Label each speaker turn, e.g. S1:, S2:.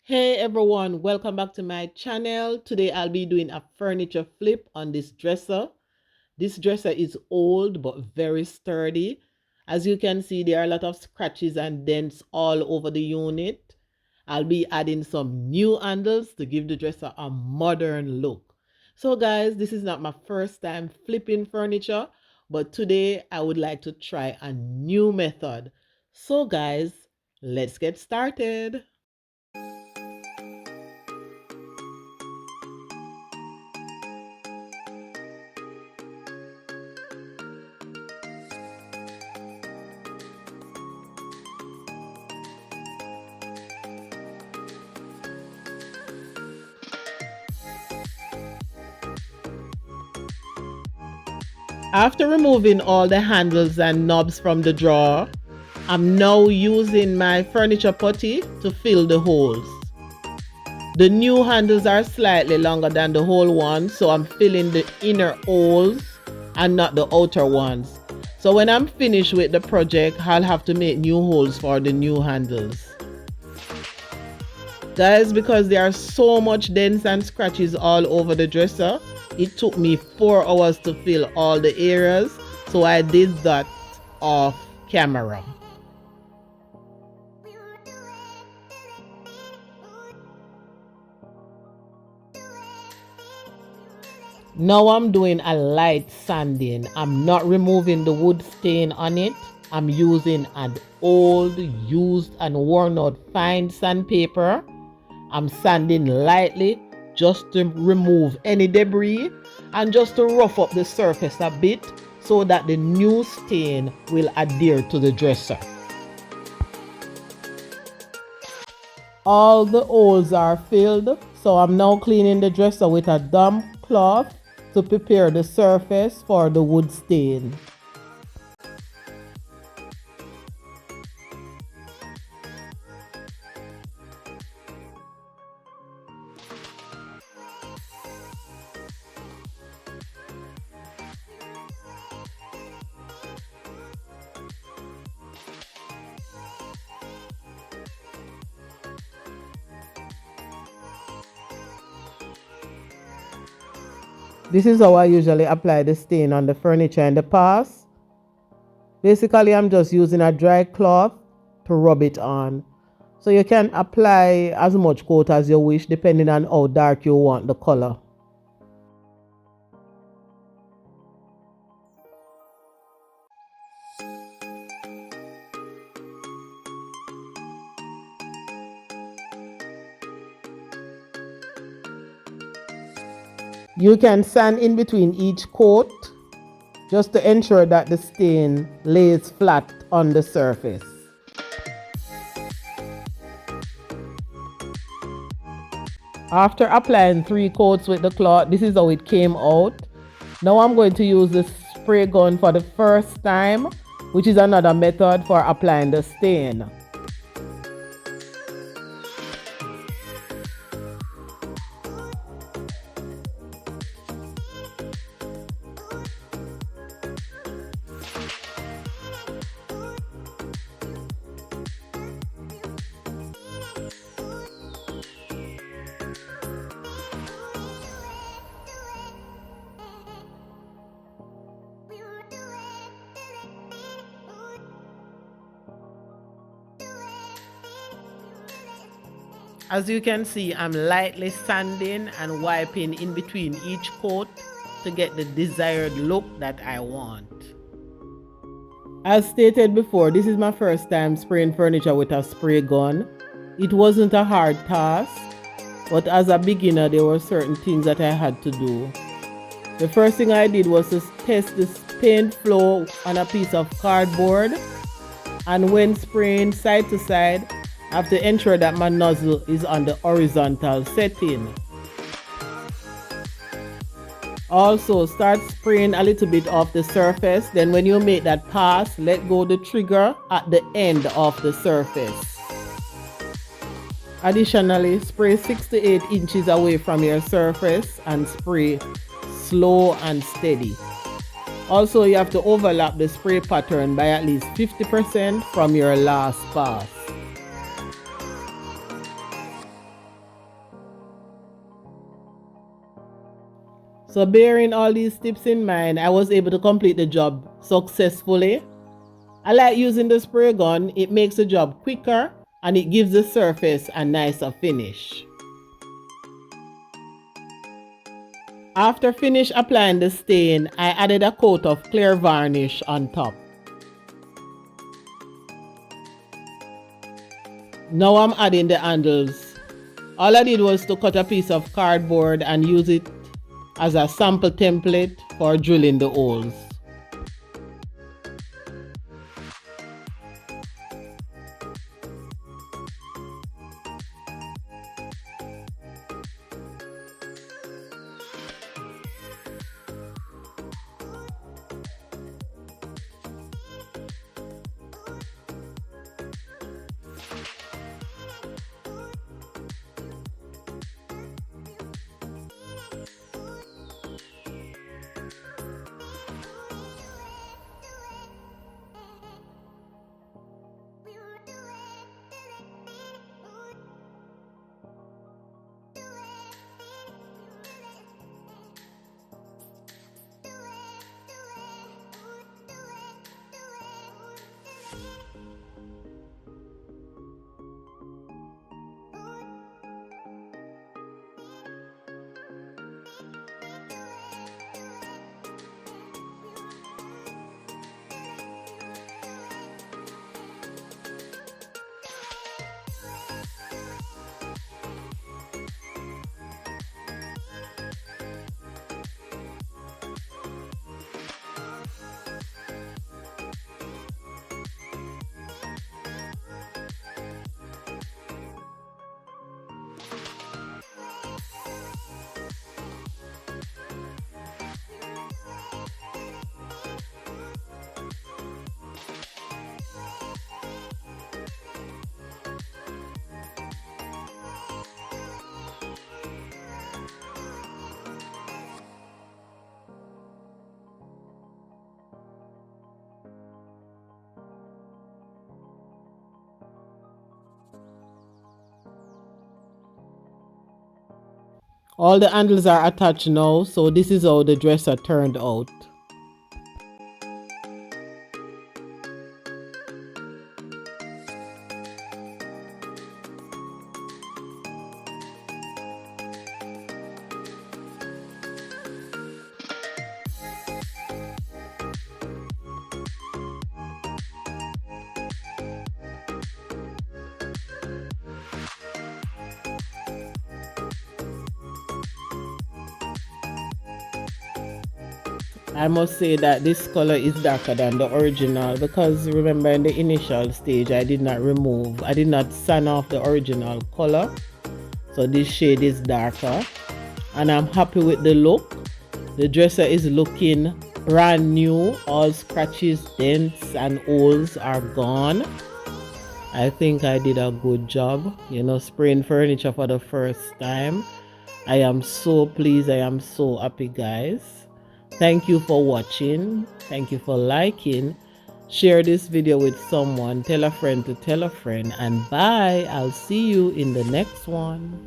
S1: Hey everyone, welcome back to my channel. Today I'll be doing a furniture flip on this dresser. This dresser is old but very sturdy. As you can see, there are a lot of scratches and dents all over the unit. I'll be adding some new handles to give the dresser a modern look. So guys, this is not my first time flipping furniture, but today I would like to try a new method. So guys, let's get started. After removing all the handles and knobs from the drawer, I'm now using my furniture putty to fill the holes. The new handles are slightly longer than the old ones, so I'm filling the inner holes and not the outer ones. So when I'm finished with the project, I'll have to make new holes for the new handles. Guys, because there are so much dents and scratches all over the dresser, it took me 4 hours to fill all the areas, so I did that off camera. Now I'm doing a light sanding. I'm not removing the wood stain on it. I'm using an old, used and worn out fine sandpaper. I'm sanding lightly just to remove any debris and just to rough up the surface a bit so that the new stain will adhere to the dresser. All the holes are filled, so I'm now cleaning the dresser with a damp cloth to prepare the surface for the wood stain. This is how I usually apply the stain on the furniture in the past. Basically, I'm just using a dry cloth to rub it on. So you can apply as much coat as you wish depending on how dark you want the color. You can sand in between each coat just to ensure that the stain lays flat on the surface. After applying 3 coats with the cloth, this is how it came out. Now I'm going to use the spray gun for the first time, which is another method for applying the stain. As you can see, I'm lightly sanding and wiping in between each coat to get the desired look that I want. As stated before, this is my first time spraying furniture with a spray gun. It wasn't a hard task, but as a beginner, there were certain things that I had to do. The first thing I did was to test the paint flow on a piece of cardboard, and when spraying side to side, I have to ensure that my nozzle is on the horizontal setting. Also, start spraying a little bit off the surface. Then when you make that pass, let go the trigger at the end of the surface. Additionally, spray 6 to 8 inches away from your surface and spray slow and steady. Also, you have to overlap the spray pattern by at least 50% from your last pass. So bearing all these tips in mind, I was able to complete the job successfully. I like using the spray gun. It makes the job quicker and it gives the surface a nicer finish. After finish applying the stain, I added a coat of clear varnish on top. Now I'm adding the handles. All I did was to cut a piece of cardboard and use it as a sample template for drilling the holes. All the handles are attached now, so this is how the dresser turned out. I must say that this color is darker than the original because remember in the initial stage I did not sand off the original color. So this shade is darker and I'm happy with the look. The dresser is looking brand new. All scratches, dents and holes are gone. I think I did a good job, spraying furniture for the first time. I am so pleased. I am so happy, guys. Thank you for watching. Thank you for liking. Share this video with someone. Tell a friend to tell a friend. And bye. I'll see you in the next one.